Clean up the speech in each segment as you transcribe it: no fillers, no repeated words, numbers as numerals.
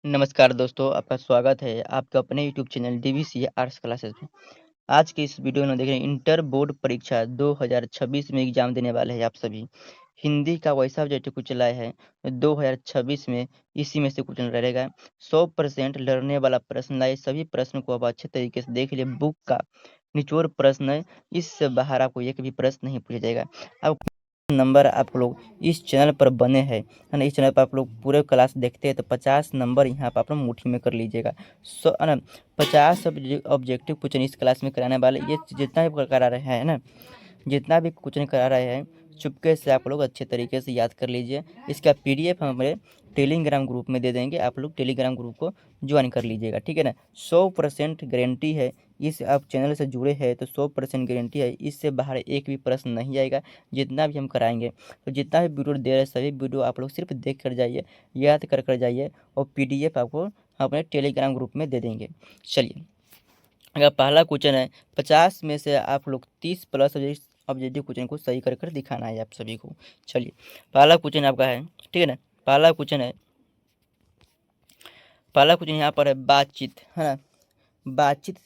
नमस्कार दोस्तों, आपका स्वागत है आपके अपने YouTube channel DVC arts classes में। आज की इस वीडियो में देखेंगे इंटर बोर्ड परीक्षा 2026 में एग्जाम देने वाले हैं आप सभी। हिंदी का वैसा सब्जेक्ट कुछ लाए हैं 2026 में, इसी में से कुछ रहेगा। 100% लड़ने वाला प्रश्न लाए, सभी प्रश्न को आप अच्छे तरीके से देख लिए। बुक का निचोड़ प्रश्न है, इससे बाहर आपको एक भी प्रश्न नहीं पूछा जाएगा। आप नंबर आप लोग इस चैनल पर बने हैं, है ना। इस चैनल पर आप लोग पूरे क्लास देखते हैं तो 50 नंबर यहाँ पर आप लोग मुट्ठी में कर लीजिएगा। है ना। 50 ऑब्जेक्टिव क्वेश्चन इस क्लास में कराने वाले, ये जितना भी करा रहे हैं ना, जितना भी क्वेश्चन करा रहे हैं चुपके से आप लोग अच्छे तरीके से याद कर लीजिए। इसका पीडीएफ हमारे टेलीग्राम ग्रुप में दे देंगे, आप लोग टेलीग्राम ग्रुप को ज्वाइन कर लीजिएगा, ठीक है ना। 100% गारंटी है, इस आप चैनल से जुड़े हैं तो 100% गारंटी है, इससे बाहर एक भी प्रश्न नहीं आएगा जितना भी हम कराएंगे। तो जितना भी वीडियो दे रहे हैं सभी वीडियो आप लोग सिर्फ देख कर जाइए, याद कर जाइए, और पीडीएफ आपको अपने टेलीग्राम ग्रुप में दे देंगे। चलिए, अगर पहला क्वेश्चन है, 50 में से आप लोग 30 प्लस ऑब्जेक्टिव क्वेश्चन को सही कर दिखाना है आप सभी को। चलिए, पहला क्वेश्चन आपका है, ठीक है ना। पहला क्वेश्चन यहाँ पर है बातचीत, है ना। बातचीत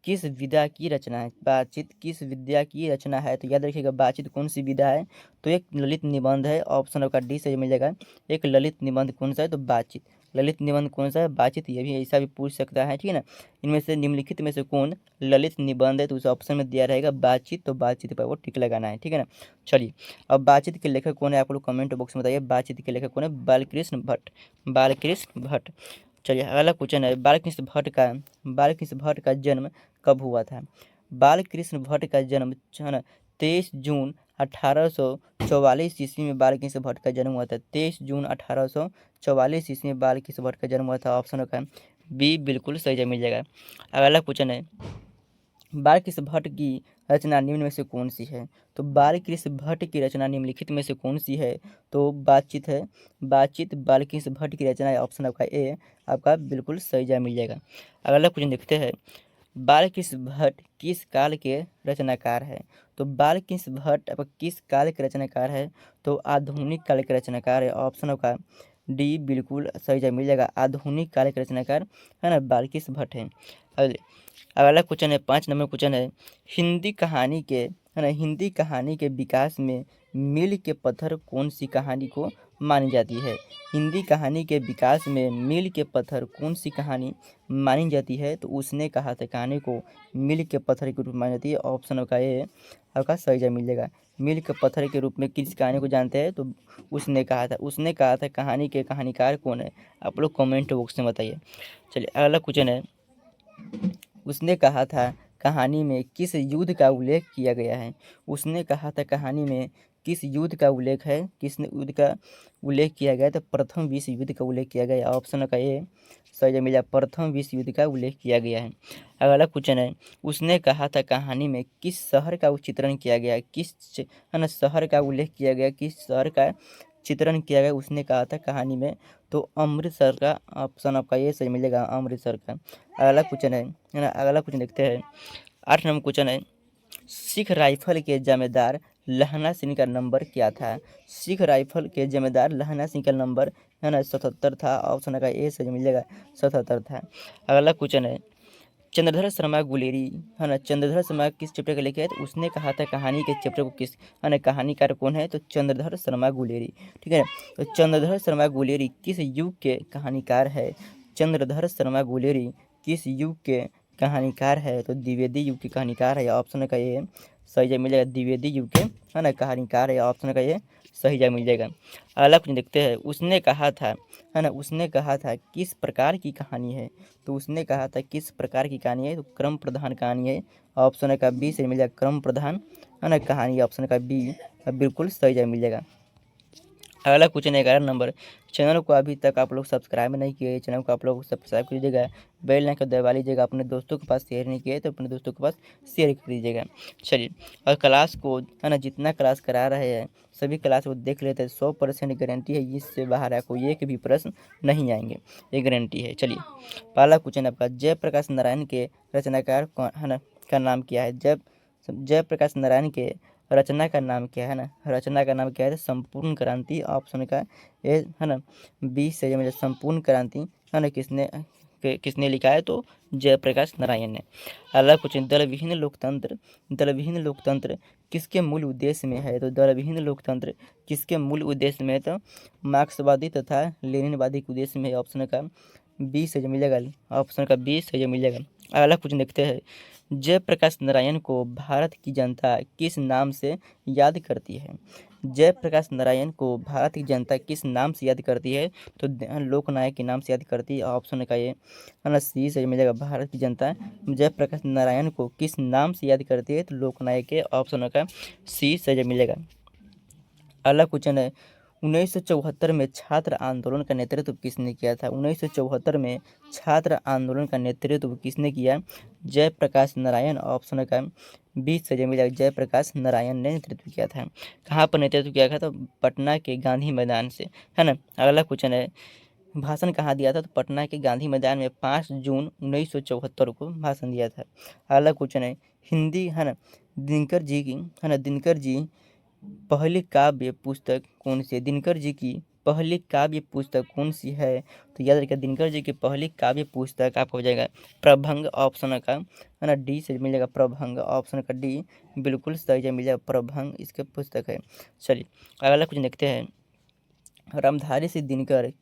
किस विधा की रचना है? बातचीत किस विद्या की रचना है? तो याद रखिएगा, बातचीत कौन सी विधा है? तो एक ललित निबंध है, ऑप्शन आपका डी से मिल जाएगा। एक ललित निबंध कौन सा है? तो बातचीत। ललित निबंध कौन सा है? बातचीत। ये भी ऐसा भी पूछ सकता है, ठीक है ना। इनमें से निम्नलिखित में से कौन ललित निबंध है? तो उस ऑप्शन में दिया रहेगा बातचीत, तो बातचीत पर वो टिक लगाना है, ठीक है ना। चलिए, अब बातचीत के लेखक कौन है आप लोग कमेंट बॉक्स में बताइए। बातचीत के लेखक कौन है? बालकृष्ण भट्ट। बालकृष्ण भट्ट। चलिए, अगला क्वेश्चन है, बालकृष्ण भट्ट का जन्म कब हुआ था? बालकृष्ण भट्ट का जन्म, है ना, 23 जून 1844 ईस्वी में बालकृष्ण भट्ट का जन्म हुआ था। 23 जून 1844 ईस्वी में बालकृष्ण भट्ट का जन्म हुआ था। ऑप्शन का बी बिल्कुल सही जवाब मिल जाएगा। अगला क्वेश्चन है, बालकृष्ण भट्ट की रचना निम्न में से कौन सी है? तो बालकृष्ण भट्ट की रचना निम्नलिखित में से कौन सी है? तो बातचीत है। बातचीत बालकृष्ण भट्ट की रचना है। ऑप्शन आपका ए आपका बिल्कुल सही जवाब मिल जाएगा। अगला क्वेश्चन देखते हैं, बालकृष्ण भट्ट किस काल के रचनाकार है? तो बालकृष्ण भट्ट अब किस काल के रचनाकार है? तो आधुनिक काल के रचनाकार है। ऑप्शन आपका डी बिल्कुल सही जवाब मिल जाएगा। आधुनिक काल के रचनाकार, है ना, बालकृष्ण भट्ट है। अगला क्वेश्चन है, 5 नंबर क्वेश्चन है, हिंदी कहानी के विकास में मील के पत्थर कौन सी कहानी को मानी जाती है? हिंदी कहानी के विकास में मील के पत्थर कौन सी कहानी मानी जाती है? तो उसने कहा था कहानी को मील के पत्थर के रूप में मानी जाती है। ऑप्शन का ए आपका सही जवाब मिल जाएगा। मील के पत्थर के रूप में किस कहानी को जानते हैं? तो उसने कहा था कहानी के कहानीकार कौन है? आप लोग कमेंट बॉक्स में बताइए। चलिए, अगला क्वेश्चन है, उसने कहा था कहानी में किस युद्ध का उल्लेख किया गया है? उसने कहा था कहानी में किस युद्ध का उल्लेख है? किसने युद्ध का उल्लेख किया गया? तो प्रथम विश्व युद्ध का उल्लेख किया गया। ऑप्शन का ये सही जवाब मिला, प्रथम विश्व युद्ध का उल्लेख किया गया है। अगला क्वेश्चन है, उसने कहा था कहानी में किस शहर का चित्रण किया गया? है ना, शहर का उल्लेख किया गया, किस शहर का चित्रण किया गया उसने कहा था कहानी में? तो अमृतसर का। ऑप्शन आपका ये सही मिलेगा, अमृतसर का। अगला क्वेश्चन है ना, अगला क्वेश्चन देखते हैं। 8 नंबर क्वेश्चन है, सिख राइफल के जमेदार लहना सिंह का नंबर क्या था? सिख राइफल के जमेदार लहना सिंह का नंबर, है ना, 77 था। ऑप्शन का ए सही मिलेगा, 77 था। अगला क्वेश्चन है, चंद्रधर शर्मा गुलेरी, है ना, चंद्रधर शर्मा किस चैप्टर का लेके है? तो उसने कहा था कहानी के चैप्टर को किस, है ना, कहानीकार कौन है? तो चंद्रधर शर्मा गुलेरी, ठीक है। तो चंद्रधर शर्मा गुलेरी किस युग के कहानीकार है? चंद्रधर शर्मा गुलेरी किस युग के कहानीकार है? तो द्विवेदी युग के कहानीकार है। ऑप्शन का ये सही जवाब मिल जाएगा, द्विवेदी युग के, है ना, कहानीकार है। ऑप्शन का ये सही जवाब मिल जाएगा। अगला क्वेश्चन देखते हैं, उसने कहा था, है ना, उसने कहा था किस प्रकार की कहानी है? तो उसने कहा था किस प्रकार की कहानी है? तो क्रम प्रधान कहानी है। ऑप्शन का बी से मिल जाएगा, क्रम प्रधान, है ना, कहानी। ऑप्शन का बी बिल्कुल सही जवाब मिल जाएगा। अगला क्वेश्चन 11 नंबर, चैनल को अभी तक आप लोग सब्सक्राइब नहीं किए, चैनल को आप लोग सब्सक्राइब कर दीजिएगा, बेल आइकन दबा लीजिएगा। अपने दोस्तों के पास शेयर नहीं किए तो अपने दोस्तों के पास शेयर कर दीजिएगा। चलिए, और क्लास को, है ना, जितना क्लास करा रहे हैं सभी क्लास को देख लेते हैं। 100% गारंटी है, इससे बाहर आपको एक भी प्रश्न नहीं आएंगे, ये गारंटी है। चलिए, पहला क्वेश्चन आपका, जयप्रकाश नारायण के रचनाकार कौन, है ना, का नाम क्या है? जयप्रकाश नारायण के रचना का नाम क्या है ना, रचना का नाम क्या है, संपूर्ण क्रांति ऑप्शन का ए है ना, बी सही है, संपूर्ण क्रांति है ना, किसने लिखा है, तो जयप्रकाश नारायण ने। अगला क्वेश्चन, दलविहीन लोकतंत्र किसके मूल उद्देश्य में है, तो दलविहीन लोकतंत्र किसके मूल उद्देश्य में है, तो मार्क्सवादी तथा लेनिनवादी के उद्देश्य में है। ऑप्शन का बी सही मिलेगा, ऑप्शन का बी सही मिलेगा। अगला क्वेश्चन देखते हैं, जयप्रकाश नारायण को भारत की जनता किस नाम से याद करती है, जयप्रकाश नारायण को भारत की जनता किस नाम से याद करती है, तो लोकनायक के नाम से याद करती है। ऑप्शन का ये है ना, सी सही मिलेगा, भारत की जनता जयप्रकाश नारायण को किस नाम से याद करती है, तो लोकनायक के, ऑप्शन का सी सही मिलेगा। अगला क्वेश्चन है, 1974 में छात्र आंदोलन का नेतृत्व किसने किया था, 1974 में छात्र आंदोलन का नेतृत्व किसने किया, जयप्रकाश नारायण, ऑप्शन का बी सही मिलेगा, जयप्रकाश नारायण ने नेतृत्व किया था। कहाँ पर नेतृत्व किया था, तो पटना के गांधी मैदान से, है ना। अगला क्वेश्चन है, भाषण कहाँ दिया था, तो पटना के गांधी मैदान में 5 जून 1974 को भाषण दिया था। अगला क्वेश्चन है, हिंदी है ना, दिनकर जी की है ना, दिनकर जी पहली काव्य पुस्तक कौन सी है, दिनकर जी की पहली काव्य पुस्तक कौन सी है, तो याद रखिए दिनकर जी की पहली काव्य पुस्तक आपको हो जाएगा प्रभंग, ऑप्शन का है ना, डी से मिलेगा प्रभंग, ऑप्शन का डी बिल्कुल सही मिल जाएगा, प्रभंग इसके पुस्तक है। चलिए अगला कुछ देखते हैं, रामधारी सिंह दिनकर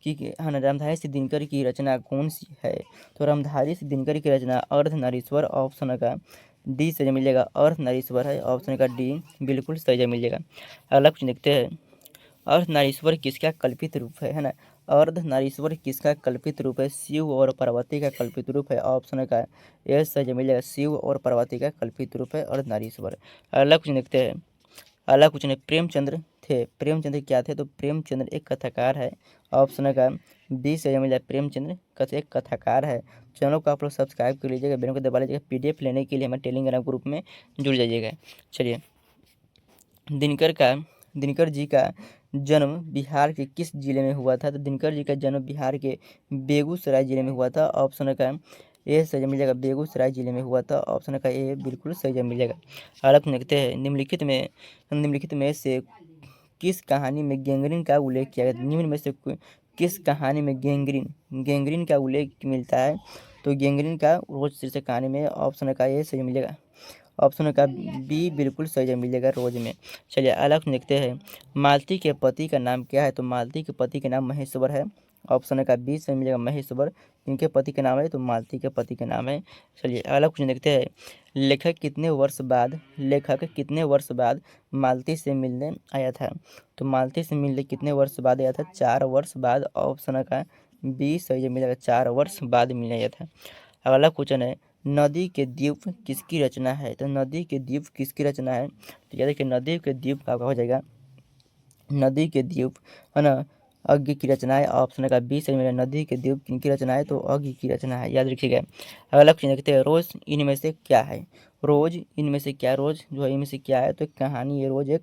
की है ना, रामधारी सिंह दिनकर की रचना कौन सी है, तो रामधारी सिंह दिनकर की रचना अर्धनारीश्वर, ऑप्शन का डी सही मिलेगा, अर्धनारीश्वर है, ऑप्शन का डी बिल्कुल सही मिलेगा। अगला कुछ देखते हैं, अर्धनारीश्वर किसका कल्पित रूप है ना, अर्धनारीश्वर किसका कल्पित रूप है, शिव और पार्वती का कल्पित रूप है, ऑप्शन का ए सही मिलेगा, शिव और पार्वती का कल्पित रूप है अर्धनारीश्वर। अगला कुछ देखते हैं, अगला क्वेश्चन है, प्रेमचंद्र थे, प्रेमचंद्र क्या थे, तो प्रेमचंद्र एक कथाकार है, ऑप्शन का बी से मिल जाए, प्रेमचंद्र एक कथाकार है। चैनल को आप लोग सब्सक्राइब कर लीजिएगा, बेल को दबा लीजिएगा, पीडीएफ लेने के लिए हमारे टेलीग्राम ग्रुप में जुड़ जाइएगा। चलिए दिनकर जी का जन्म बिहार के किस जिले में हुआ था, तो दिनकर जी का जन्म बिहार के बेगूसराय जिले में हुआ था, ऑप्शन का ए सही मिलेगा, बेगूसराय जिले में हुआ था, ऑप्शन का ए बिल्कुल सही मिलेगा। अगला देखते हैं, निम्नलिखित में से किस कहानी में गैंग्रीन का उल्लेख किया गया, निम्न में से किस कहानी में गैंग्रीन का उल्लेख मिलता है, तो गैंग्रीन का रोज शीर्षक कहानी में, ऑप्शन का ए सही मिलेगा, ऑप्शन का बी बिल्कुल सही मिलेगा, रोज में। चलिए अगला देखते हैं, मालती के पति का नाम क्या है, तो मालती के पति का नाम महेश्वर है, ऑप्शन का बी सही मिलेगा, महेश्वर इनके पति के नाम है, तो मालती के पति के नाम है। चलिए अगला क्वेश्चन देखते हैं, लेखक कितने वर्ष बाद मालती से मिलने आया था, तो मालती से मिलने कितने वर्ष बाद आया था, 4 वर्ष बाद, ऑप्शन का बी सही मिलेगा, 4 वर्ष बाद मिलने आया था। अगला क्वेश्चन है, नदी के द्वीप किसकी रचना है, तो नदी के द्वीप किसकी रचना है, तो याद रखिए नदी के द्वीप का हो जाएगा, नदी के द्वीप है ना, अज्ञ की रचना है, ऑप्शन का बी सही मिलेगा, नदी के द्वीप किनकी रचना है, तो अज्ञ की रचना है, याद रखिएगा। अगला क्वेश्चन देखते हैं, रोज इनमें से क्या है, रोज इनमें से क्या, रोज जो है इनमें से क्या है, तो एक कहानी है, रोज एक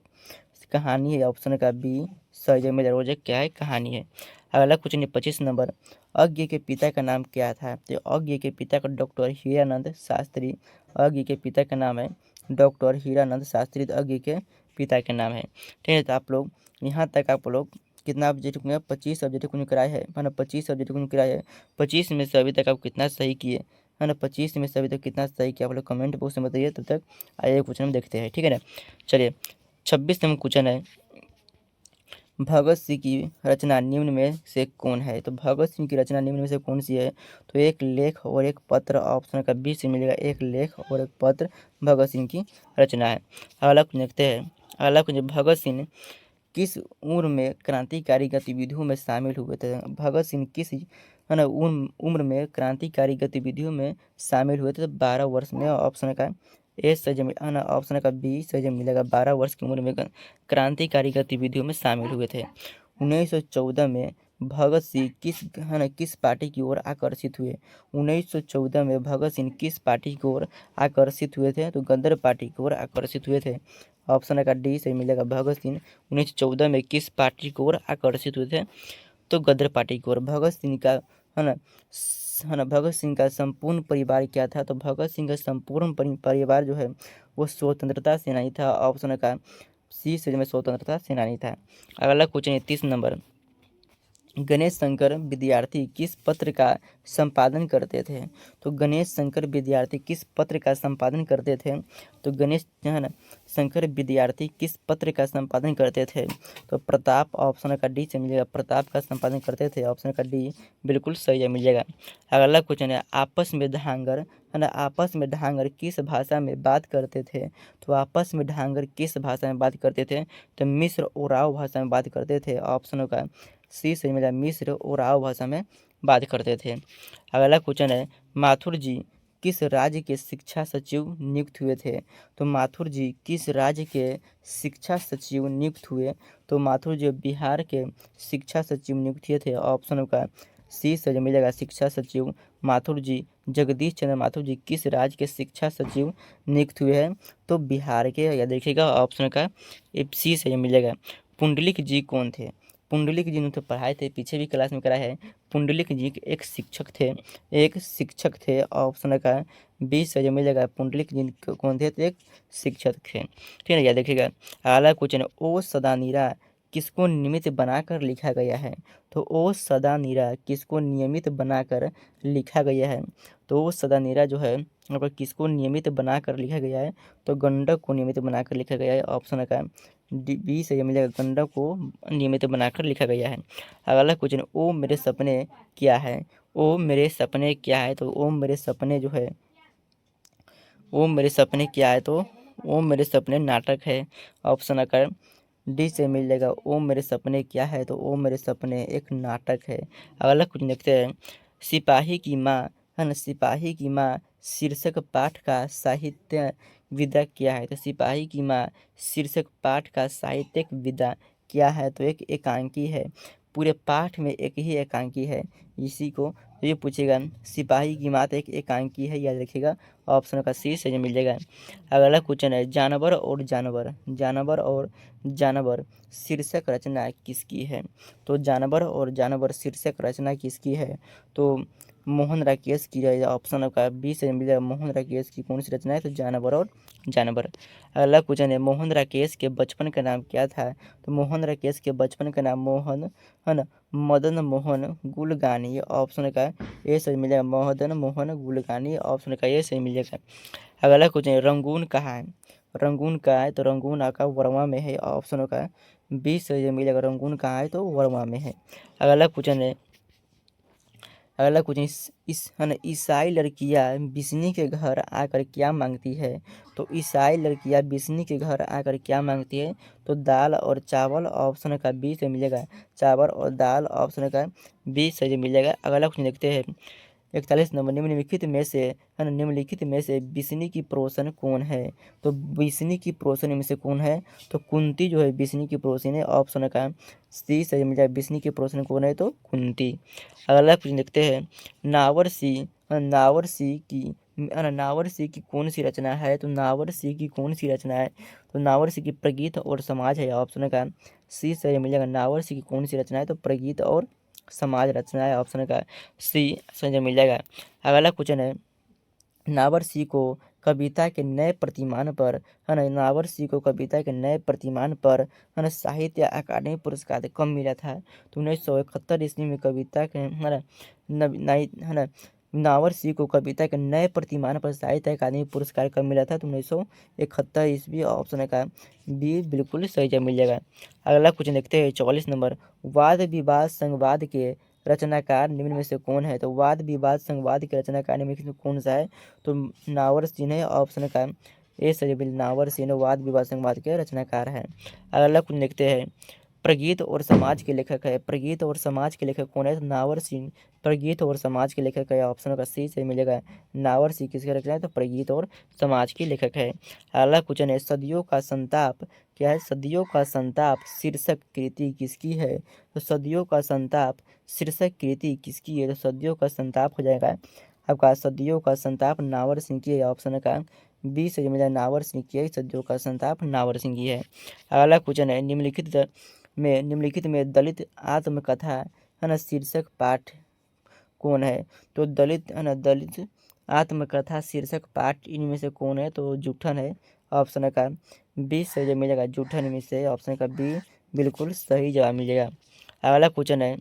कहानी है, ऑप्शन का बी सही मिलेगा, रोज एक क्या है, कहानी है। अगला क्वेश्चन है 25 नंबर, अज्ञ के पिता का नाम क्या था, तो अज्ञ के पिता का डॉक्टर हीरानंद शास्त्री, अज्ञ के पिता का नाम है डॉक्टर हीरानंद शास्त्री, तो अज्ञ के पिता का नाम है। ठीक है, तो आप लोग यहाँ तक आप लोग कितना सब्जेक्ट में 25 सब्जेक्ट को कराए है ना, 25 सब्जेक्ट को कराए है, 25 में से अभी तक आप कितना सही किए है ना, 25 में से अभी तक कितना सही किया आप लोग कमेंट बॉक्स में बताइए। तब तक आइए क्वेश्चन में देखते हैं, ठीक है ना। चलिए 26 नंबर क्वेश्चन है, भगत सिंह की रचना निम्न में से कौन है, तो भगत सिंह की रचना निम्न में से कौन सी है, तो एक लेख और एक पत्र, ऑप्शन का बी से मिलेगा, एक लेख और एक पत्र भगत सिंह की रचना है। अगला कुछ देखते हैं, अगला कुछ, भगत सिंह किस उम्र में क्रांतिकारी गतिविधियों में शामिल हुए थे, भगत सिंह किस है ना उम्र में क्रांतिकारी गतिविधियों में शामिल हुए थे, तो 12 वर्ष में, ऑप्शन का ए सही है ना, ऑप्शन का बी सही मिलेगा, 12 वर्ष की उम्र में क्रांतिकारी गतिविधियों में शामिल हुए थे। 1914 में भगत सिंह किस पार्टी की ओर आकर्षित हुए, 1914 में भगत सिंह किस पार्टी की ओर आकर्षित हुए थे, तो गदर पार्टी की ओर आकर्षित हुए थे, ऑप्शन का डी सही मिलेगा, भगत सिंह 1914 में किस पार्टी की ओर आकर्षित हुए थे, तो गदर पार्टी की ओर। भगत सिंह का है ना है ना भगत सिंह का संपूर्ण परिवार क्या था? तो भगत सिंह का संपूर्ण परिवार जो है वो स्वतंत्रता सेनानी था। ऑप्शन का सी से में स्वतंत्रता सेनानी था। अगला क्वेश्चन है 30 नंबर। गणेश शंकर विद्यार्थी किस पत्र का संपादन करते थे? तो गणेश शंकर विद्यार्थी किस पत्र का संपादन करते थे? तो गणेश है ना शंकर विद्यार्थी किस पत्र का संपादन करते थे? तो प्रताप, ऑप्शन का डी से मिलेगा, प्रताप का संपादन करते थे। ऑप्शन का डी बिल्कुल सही है, मिलेगा। अगला क्वेश्चन है आपस में ढांगर, है ना आपस में ढांगर किस भाषा में बात करते थे? तो आपस में ढांगर किस भाषा में बात करते थे? तो मिस्र ओराव भाषा में बात करते थे। ऑप्शन का सी से मिला, मिस्र ओराव भाषा में बात करते थे। अगला क्वेश्चन है माथुर जी किस राज्य के शिक्षा सचिव नियुक्त हुए थे? तो माथुर जी किस राज्य के शिक्षा सचिव नियुक्त हुए? तो माथुर जी बिहार के शिक्षा सचिव नियुक्त हुए थे। ऑप्शन का सी से जो मिलेगा, शिक्षा सचिव माथुर जी, जगदीश चंद्र माथुर जी किस राज्य के शिक्षा सचिव नियुक्त हुए हैं? तो बिहार के। या देखिएगा ऑप्शन का सी से जो मिलेगा। पुंडलिक जी कौन थे? पुंडलिक जी ने तो पढ़ाए थे, पीछे भी क्लास में कराया है। पुंडलिक जी एक शिक्षक थे, एक शिक्षक थे। ऑप्शन का बी से जो मिलेगा, पुंडलिक जी कौन थे? तो एक शिक्षक थे। ठीक है, याद देखिएगा। अगला क्वेश्चन है ओ सदा नीरा किसको नियमित बनाकर लिखा गया है? तो ओ सदा नीरा किसको नियमित बनाकर लिखा गया है? तो ओ सदा नीरा जो है यहाँ पर किसको नियमित बनाकर लिखा गया है? तो गंडक को नियमित बनाकर लिखा गया है। ऑप्शन का बी से मिलेगा, गंडक को नियमित बनाकर लिखा गया है। अगला क्वेश्चन ओ मेरे सपने क्या है? ओ मेरे सपने क्या है? तो ओ मेरे सपने जो है, ओ मेरे सपने क्या है? तो ओ मेरे सपने नाटक है। ऑप्शन का डी से मिल जाएगा, ओ मेरे सपने क्या है? तो ओ मेरे सपने एक नाटक है। अगला कुछ देखते हैं सिपाही की माँ, है ना सिपाही की माँ शीर्षक पाठ का साहित्य विधा क्या है? तो सिपाही की माँ शीर्षक पाठ का साहित्यिक विधा क्या है? तो एक एकांकी है। पूरे पाठ में एक ही एकांकी है। इसी को ये पूछेगा, सिपाही की माँ तो एक एकांकी है, याद रखिएगा। ऑप्शन का सी से जो मिल जाएगा। अगला क्वेश्चन है जानवर और जानवर, जानवर और जानवर शीर्षक रचना किसकी है? तो जानवर और जानवर शीर्षक रचना किसकी है? तो मोहन राकेश की है। ऑप्शन का बी से मिलेगा, मोहन राकेश की कौन सी रचना है? तो जानवर और जानवर। अगला क्वेश्चन है मोहन राकेश के बचपन का नाम क्या था? तो मोहन राकेश के बचपन का नाम मोहन, है ना मदन मोहन गुलगानी। ऑप्शन का ए से मिलेगा, मदन मोहन गुलगानी। ऑप्शन का ए से मिलेगा। अगला क्वेश्चन है रंगून कहाँ है? रंगून कहाँ है? तो रंगून आपका वर्मा में है। ऑप्शन का बी से जो मिलेगा, रंगून कहाँ है? तो वर्मा में है। अगला क्वेश्चन है, अगला क्वेश्चन इस है ना ईसाई लड़कियां बिस्नी के घर आकर क्या मांगती है? तो ईसाई लड़कियां बिस्नी के घर आकर क्या मांगती है? तो दाल और चावल। ऑप्शन का बी से मिलेगा, चावल और दाल। ऑप्शन का बी से जो मिलेगा। अगला क्वेश्चन देखते हैं 41 नंबर। निम्नलिखित में से, है ना निम्नलिखित में से बिस्नी की पड़ोसन कौन है? तो बिस्नी की पड़ोसन में से कौन है? तो कुंती जो है बिस्नी की पड़ोसन है। ऑप्शन का सी सही मिल जाए, बिस्नी की पड़ोसन कौन है? तो कुंती। अगला प्रश्न देखते हैं नावर सी, नावर सी की, नावर सी की कौन सी रचना है? तो नावर सी की कौन सी रचना है? तो नावर सी की प्रगीत और समाज है। ऑप्शन का सी सही मिलेगा, नावर सी की कौन सी रचना है? तो प्रगीत और समाज रचना है। ऑप्शन का सी संजय मिल जाएगा। अगला क्वेश्चन है नावर सी को कविता के नए प्रतिमान पर, है ना नावर सी को कविता के नए प्रतिमान पर, है ना साहित्य अकादमी पुरस्कार कब मिला था? तो 1971 ईस्वी में कविता के, है ना है ना नावर सी को कविता के नए प्रतिमान पर साहित्य अकादमी पुरस्कार कब मिला था? तो 1971 ईस्वी। ऑप्शन का बी बिल्कुल सही जवाब मिल जाएगा। अगला क्वेश्चन देखते हैं 44 नंबर। वाद विवाद संवाद के रचनाकार निम्न में से कौन है? तो वाद विवाद संवाद के रचनाकार निम्न में से कौन सा है? तो नावर सिंह है। ऑप्शन का ए सही नावर सिंह वाद विवाद संवाद के रचनाकार है। अगला कुछ देखते हैं प्रगीत और समाज के लेखक है। प्रगीत और समाज के लेखक कौन है? तो नावर सिंह प्रगीत और समाज के लेखक है। ऑप्शन का सी से मिलेगा। नावर सिंह किसके रचना है? तो प्रगीत और समाज के लेखक है। अगला क्वेश्चन है सदियों का संताप क्या है? सदियों का संताप शीर्षक कृति किसकी है? तो सदियों का संताप शीर्षक कृति किसकी है? तो सदियों का संताप हो जाएगा आपका सदियों का संताप नावर सिंह की है। ऑप्शन का बी से मिला नावर सिंह की है, सदियों का संताप नावर सिंह की है। अगला क्वेश्चन है निम्नलिखित में दलित आत्मकथा, है ना शीर्षक पाठ कौन है? तो दलित है ना, दलित आत्मकथा शीर्षक पाठ इनमें से कौन है? तो जूठन है। ऑप्शन का बी सही जवाब मिलेगा, जूठन में से ऑप्शन का बी बिल्कुल सही जवाब मिलेगा। अगला क्वेश्चन है,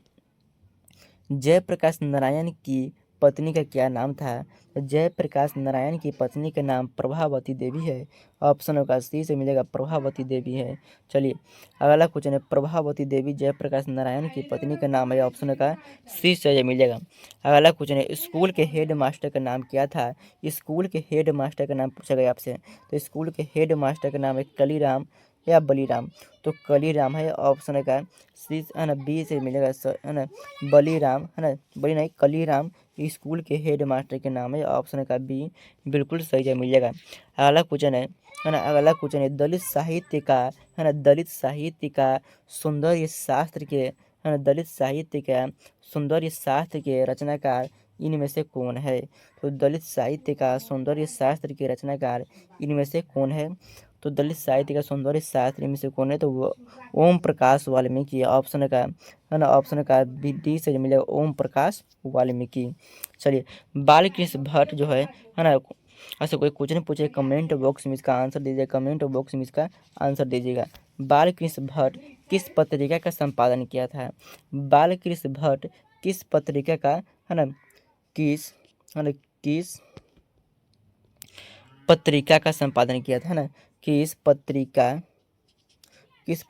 जयप्रकाश नारायण की पत्नी का क्या नाम था? जयप्रकाश नारायण की पत्नी का नाम प्रभावती देवी है। ऑप्शन का सी से मिलेगा, प्रभावती देवी है। चलिए अगला क्वेश्चन है, प्रभावती देवी जयप्रकाश नारायण की पत्नी का नाम है। ऑप्शन का सी से मिलेगा। अगला क्वेश्चन है, स्कूल के हेड मास्टर का नाम क्या था? स्कूल के हेड मास्टर का नाम पूछा गया आपसे। तो स्कूल के हेड मास्टर का नाम है कलीराम या बलीराम? तो कलीराम है। ऑप्शन का सी है ना, बी से मिलेगा है ना, बलीराम है ना, बली नहीं कलीराम स्कूल के हेड मास्टर के नाम है। ऑप्शन का बी बिल्कुल सही जवाब मिलेगा। अगला क्वेश्चन है ना, अगला क्वेश्चन है, दलित साहित्य का है ना, दलित साहित्य का सौंदर्य शास्त्र के है ना, दलित साहित्य का सौंदर्य शास्त्र के रचनाकार इनमें से कौन है? तो दलित साहित्य का सौंदर्य शास्त्र के रचनाकार इनमें से कौन है? तो दलित साहित्य का सौंदर्य शास्त्र इनमें से कौन है? तो वो ओम प्रकाश वाल्मीकि। ऑप्शन का है ना, ऑप्शन का डी से मिलेगा, ओम प्रकाश वाल्मीकि। चलिए बाल कृष्ण भट्ट जो है ना, ऐसे कोई क्वेश्चन पूछे कमेंट बॉक्स में इसका आंसर दीजिएगा, कमेंट बॉक्स में इसका आंसर दीजिएगा। बाल कृष्ण भट्ट किस पत्रिका का संपादन किया था? बाल कृष्ण भट्ट किस पत्रिका का है ना, किस है ना, किस पत्रिका का संपादन किया था ना, किस पत्रिका किस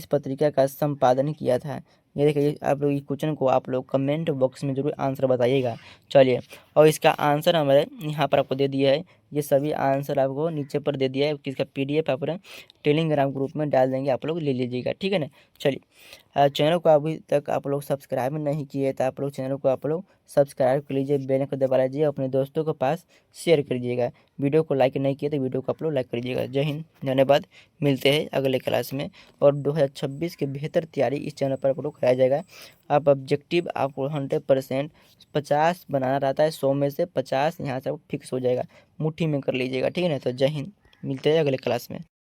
पत्रिका का संपादन किया था? ये देखिए, आप लोग इस क्वेश्चन को आप लोग कमेंट बॉक्स में जरूर आंसर बताइएगा। चलिए और इसका आंसर हमारे यहाँ पर आपको दे दिया है, ये सभी आंसर आपको नीचे पर दे दिया है, किसका PDF आप टेलीग्राम ग्रुप में डाल देंगे, आप लोग ले लीजिएगा, ठीक है ना। चलिए चैनल को अभी तक आप लोग सब्सक्राइब नहीं किए तो आप लोग चैनल को आप लोग सब्सक्राइब कर लीजिए, बेल को दबा लीजिए, अपने दोस्तों के पास शेयर कर दीजिएगा। वीडियो को लाइक नहीं किए तो वीडियो को आप लोग लाइक कर दीजिएगा। जय हिंद, धन्यवाद। मिलते हैं अगले क्लास में। और 2026 की बेहतर तैयारी इस चैनल पर आप लोग कराया जाएगा। आप ऑब्जेक्टिव आपको 100% 50 बनाना रहता है, 100 में से 50 यहाँ से फिक्स हो जाएगा, मुट्ठी में कर लीजिएगा, ठीक है ना। तो जय हिंद, मिलते हैं अगले क्लास में।